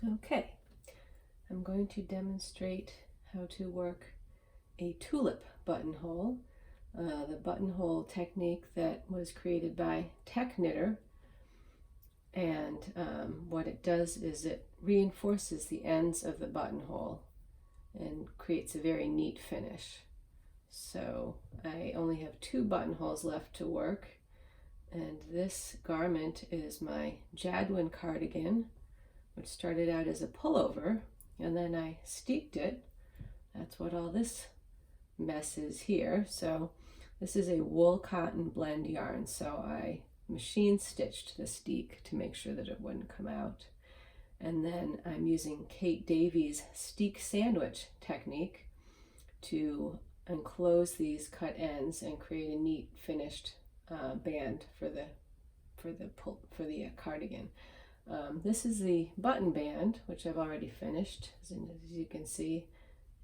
Okay, I'm going to demonstrate how to work a tulip buttonhole, the buttonhole technique that was created by Tech Knitter. And what it does is it reinforces the ends of the buttonhole and creates a very neat finish. So I only have 2 buttonholes left to work, and this garment is my Jadwin cardigan, which started out as a pullover, and then I steeked it. That's what all this mess is here. So this is a wool cotton blend yarn, so I machine stitched the steek to make sure that it wouldn't come out. And then I'm using Kate Davies' steek sandwich technique to enclose these cut ends and create a neat finished band for the cardigan. This is the button band, which I've already finished. As you can see,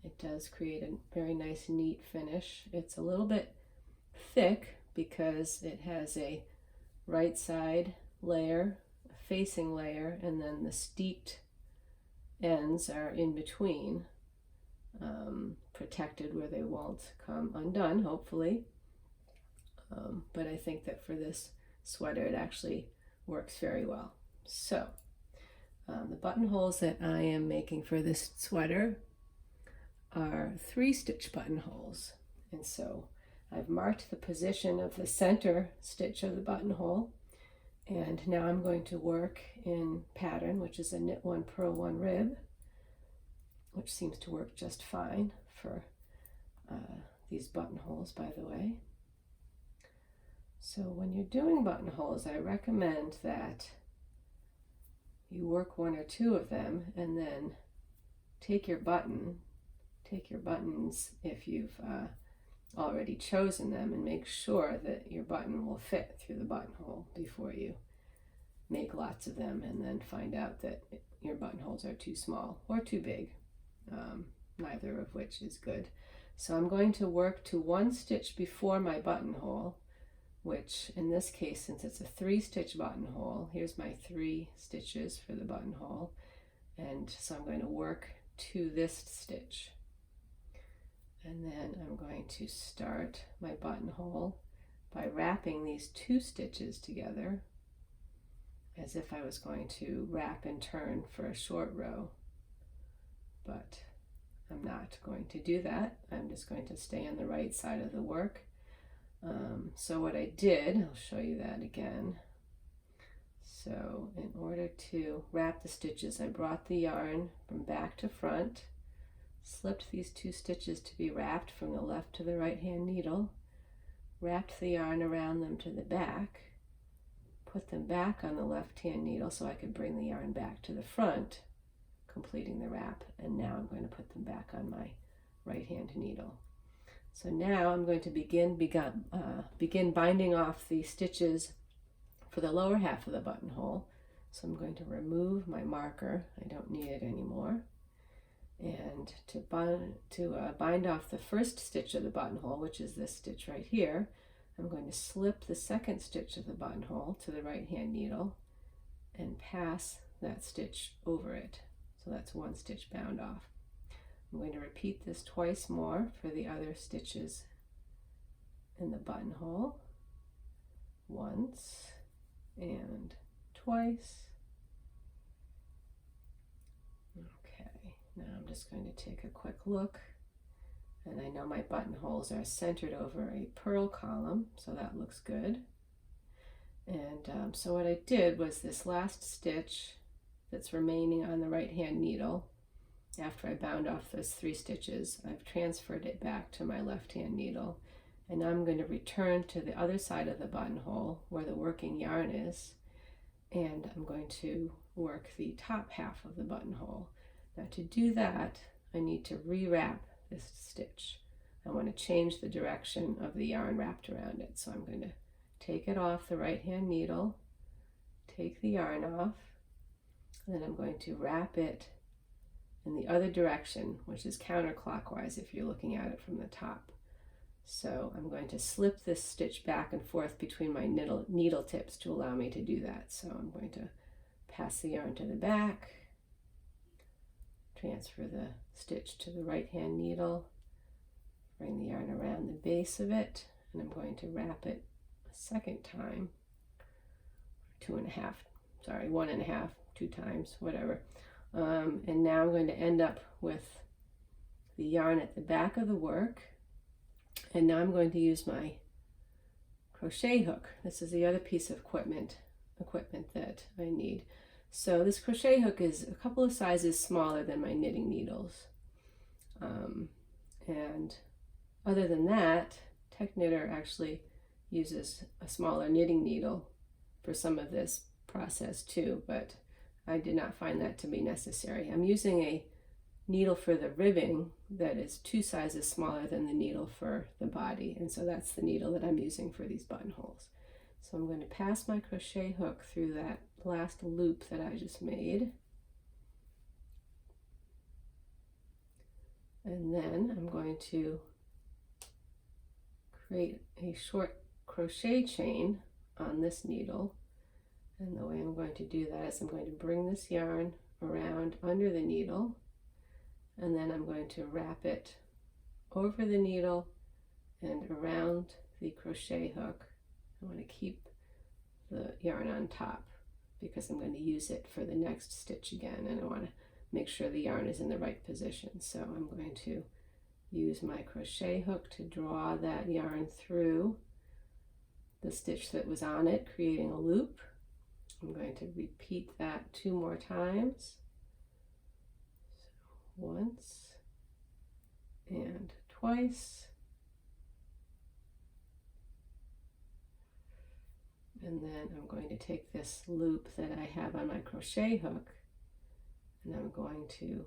it does create a very nice, neat finish. It's a little bit thick because it has a right side layer, a facing layer, and then the steeked ends are in between, protected where they won't come undone, hopefully. But I think that for this sweater, it actually works very well. So the buttonholes that I am making for this sweater are 3-stitch buttonholes. And so I've marked the position of the center stitch of the buttonhole, and now I'm going to work in pattern, which is a knit 1, purl 1 rib, which seems to work just fine for these buttonholes, by the way. So when you're doing buttonholes, I recommend that you work 1 or 2 of them, and then take your buttons if you've already chosen them, and make sure that your button will fit through the buttonhole before you make lots of them and then find out that your buttonholes are too small or too big, neither of which is good. So I'm going to work to 1 stitch before my buttonhole, which in this case, since it's a 3-stitch buttonhole, here's my 3 stitches for the buttonhole, and so I'm going to work to this stitch. And then I'm going to start my buttonhole by wrapping these 2 stitches together as if I was going to wrap and turn for a short row, but I'm not going to do that. I'm just going to stay on the right side of the work. So what I did, I'll show you that again. So in order to wrap the stitches, I brought the yarn from back to front, slipped these 2 stitches to be wrapped from the left to the right hand needle, wrapped the yarn around them to the back, put them back on the left hand needle so I could bring the yarn back to the front, completing the wrap, and now I'm going to put them back on my right hand needle. So now I'm going to begin binding off the stitches for the lower half of the buttonhole. So I'm going to remove my marker. I don't need it anymore. And to bind off the first stitch of the buttonhole, which is this stitch right here, I'm going to slip the second stitch of the buttonhole to the right hand needle and pass that stitch over it. So that's 1 stitch bound off. I'm going to repeat this twice more for the other stitches in the buttonhole. Once and twice. Okay, now I'm just going to take a quick look, and I know my buttonholes are centered over a purl column, so that looks good. And so what I did was this last stitch that's remaining on the right hand needle, after I bound off those 3 stitches, I've transferred it back to my left hand needle, and now I'm going to return to the other side of the buttonhole where the working yarn is, and I'm going to work the top half of the buttonhole. Now to do that, I need to rewrap this stitch. I want to change the direction of the yarn wrapped around it, so I'm going to take it off the right hand needle, take the yarn off, and then I'm going to wrap it in the other direction, which is counterclockwise if you're looking at it from the top. So I'm going to slip this stitch back and forth between my needle tips to allow me to do that. So I'm going to pass the yarn to the back, transfer the stitch to the right hand needle, bring the yarn around the base of it, and I'm going to wrap it a second time, 1.5, 2 times, whatever. And now I'm going to end up with the yarn at the back of the work, and now I'm going to use my crochet hook. This is the other piece of equipment that I need. So this crochet hook is a couple of sizes smaller than my knitting needles. And other than that, Tech Knitter actually uses a smaller knitting needle for some of this process too, but I did not find that to be necessary. I'm using a needle for the ribbing that is 2 sizes smaller than the needle for the body, and so that's the needle that I'm using for these buttonholes. So I'm going to pass my crochet hook through that last loop that I just made, and then I'm going to create a short crochet chain on this needle. And the way I'm going to do that is I'm going to bring this yarn around under the needle, and then I'm going to wrap it over the needle and around the crochet hook. I want to keep the yarn on top because I'm going to use it for the next stitch again, and I want to make sure the yarn is in the right position. So I'm going to use my crochet hook to draw that yarn through the stitch that was on it, creating a loop. I'm going to repeat that 2 more times. So once and twice. And then I'm going to take this loop that I have on my crochet hook, and I'm going to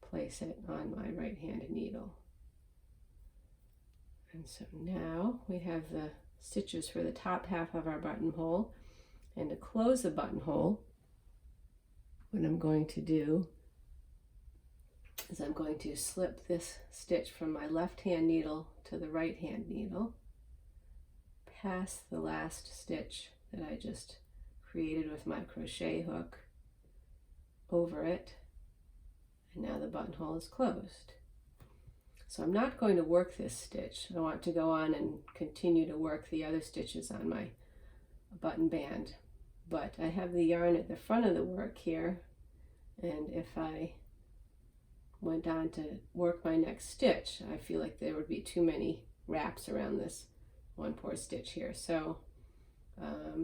place it on my right hand needle. And so now we have the stitches for the top half of our buttonhole. And to close the buttonhole, what I'm going to do is I'm going to slip this stitch from my left hand needle to the right hand needle, pass the last stitch that I just created with my crochet hook over it, and now the buttonhole is closed. So I'm not going to work this stitch. I want to go on and continue to work the other stitches on my button band, but I have the yarn at the front of the work here, and if I went on to work my next stitch, I feel like there would be too many wraps around this one poor stitch here. So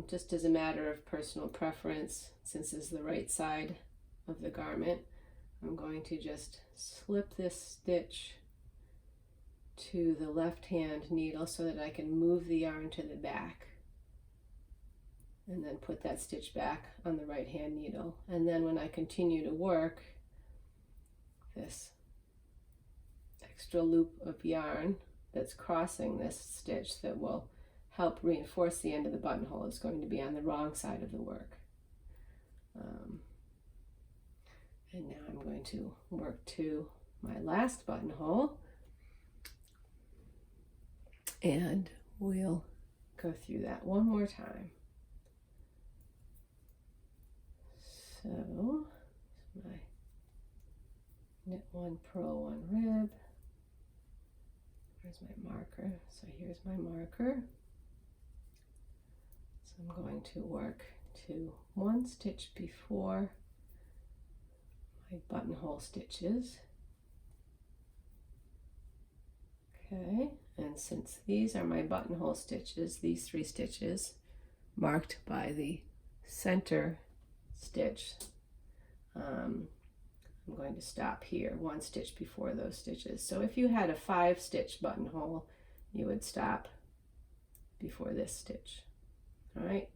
just as a matter of personal preference, since this is the right side of the garment, I'm going to just slip this stitch to the left hand needle so that I can move the yarn to the back, and then put that stitch back on the right hand needle. And then when I continue to work, this extra loop of yarn that's crossing this stitch that will help reinforce the end of the buttonhole is going to be on the wrong side of the work. And now I'm going to work to my last buttonhole, and we'll go through that one more time. So my knit 1, purl 1, rib. Where's my marker? So here's my marker. So I'm going to work to 1 stitch before my buttonhole stitches. Okay, and since these are my buttonhole stitches, these 3 stitches marked by the center stitch, I'm going to stop here 1 stitch before those stitches. So if you had a 5-stitch buttonhole, you would stop before this stitch. All right,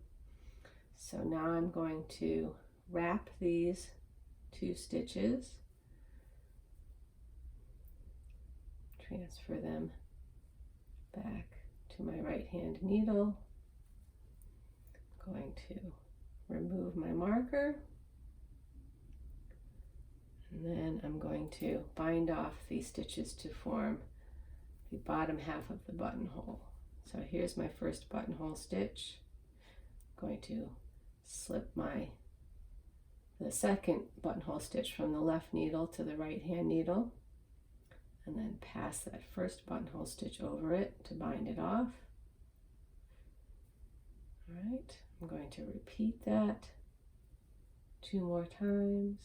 so now I'm going to wrap these 2 stitches, transfer them back to my right hand needle. I'm going to remove my marker, and then I'm going to bind off these stitches to form the bottom half of the buttonhole. So here's my first buttonhole stitch. I'm going to slip my the second buttonhole stitch from the left needle to the right hand needle, and then pass that first buttonhole stitch over it to bind it off. All right, I'm going to repeat that 2 more times.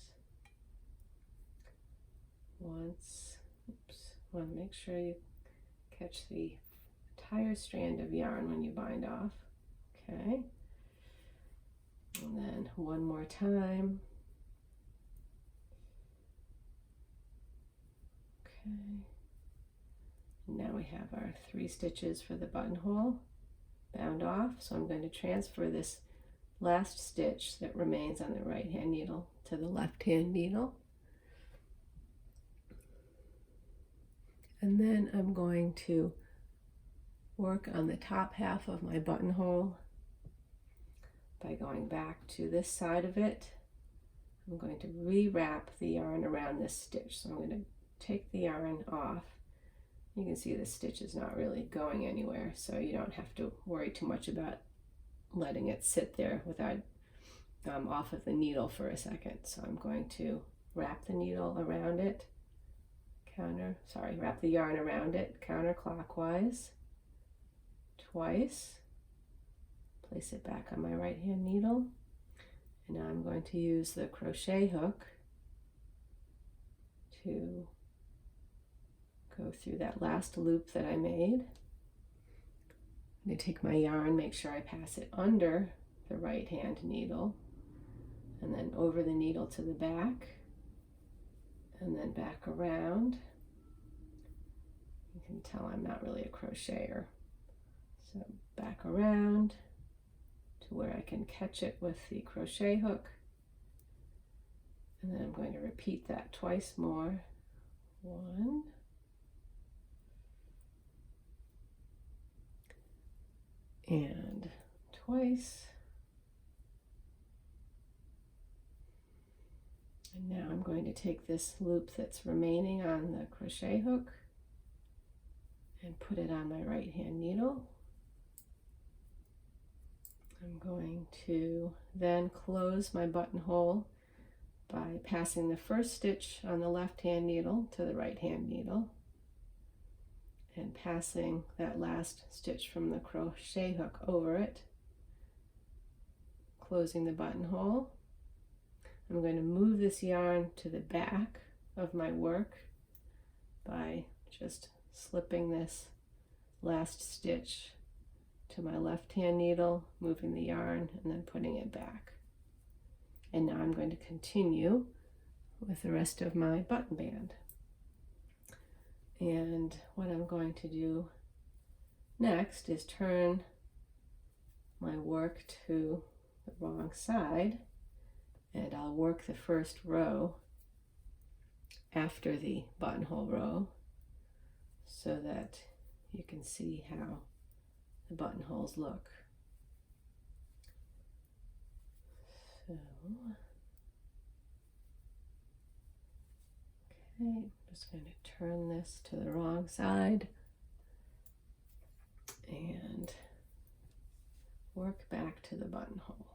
Once, want to make sure you catch the entire strand of yarn when you bind off. Okay, and then 1 more time. Okay, now we have our 3 stitches for the buttonhole bound off, so I'm going to transfer this last stitch that remains on the right hand needle to the left hand needle, and then I'm going to work on the top half of my buttonhole by going back to this side of it. I'm going to rewrap the yarn around this stitch, so I'm going to take the yarn off. You can see the stitch is not really going anywhere, so you don't have to worry too much about letting it sit there without off of the needle for a second. So I'm going to wrap the needle around it, wrap the yarn around it counterclockwise twice, place it back on my right hand needle, and now I'm going to use the crochet hook to go through that last loop that I made. I'm going to take my yarn, make sure I pass it under the right hand needle, and then over the needle to the back, and then back around. You can tell I'm not really a crocheter. So back around to where I can catch it with the crochet hook, and then I'm going to repeat that twice more. 1, and twice. And now I'm going to take this loop that's remaining on the crochet hook and put it on my right hand needle. I'm going to then close my buttonhole by passing the first stitch on the left hand needle to the right hand needle and passing that last stitch from the crochet hook over it, closing the buttonhole. I'm going to move this yarn to the back of my work by just slipping this last stitch to my left hand needle, moving the yarn, and then putting it back. And now I'm going to continue with the rest of my button band. And what I'm going to do next is turn my work to the wrong side, and I'll work the first row after the buttonhole row so that you can see how the buttonholes look. So, okay, I'm just going to turn this to the wrong side and work back to the buttonhole.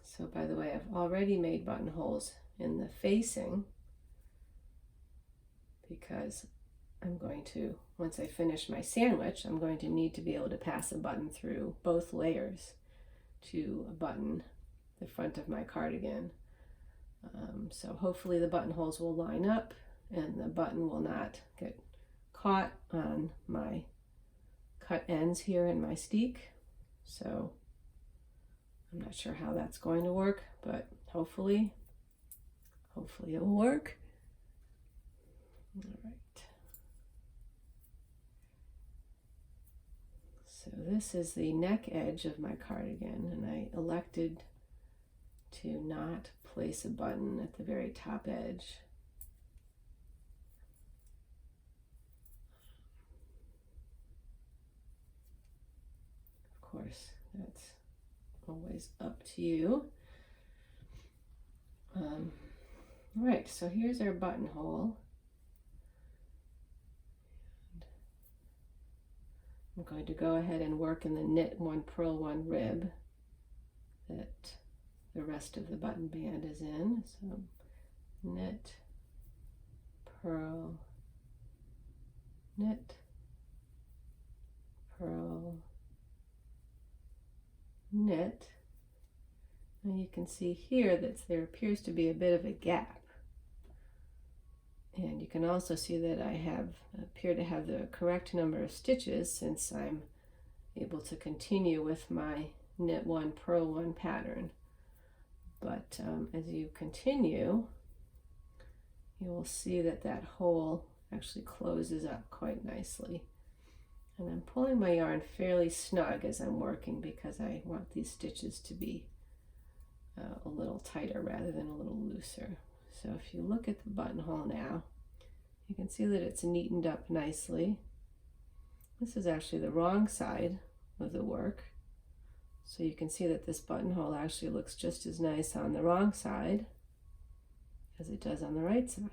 So by the way, I've already made buttonholes in the facing because I'm going to, once I finish my sandwich, I'm going to need to be able to pass a button through both layers to button the front of my cardigan. So hopefully the buttonholes will line up and the button will not get caught on my cut ends here in my steek. So I'm not sure how that's going to work, but hopefully it will work. All right. So this is the neck edge of my cardigan, and I elected to not place a button at the very top edge. Of course, that's always up to you. All right, so here's our buttonhole. I'm going to go ahead and work in the knit 1, purl 1 rib that the rest of the button band is in. So knit, purl, knit, purl, knit. And you can see here that there appears to be a bit of a gap. And you can also see that I appear to have the correct number of stitches, since I'm able to continue with my knit 1, purl 1 pattern. But as you continue, you will see that that hole actually closes up quite nicely. And I'm pulling my yarn fairly snug as I'm working, because I want these stitches to be a little tighter rather than a little looser. So if you look at the buttonhole now, you can see that it's neatened up nicely. This is actually the wrong side of the work. So you can see that this buttonhole actually looks just as nice on the wrong side as it does on the right side.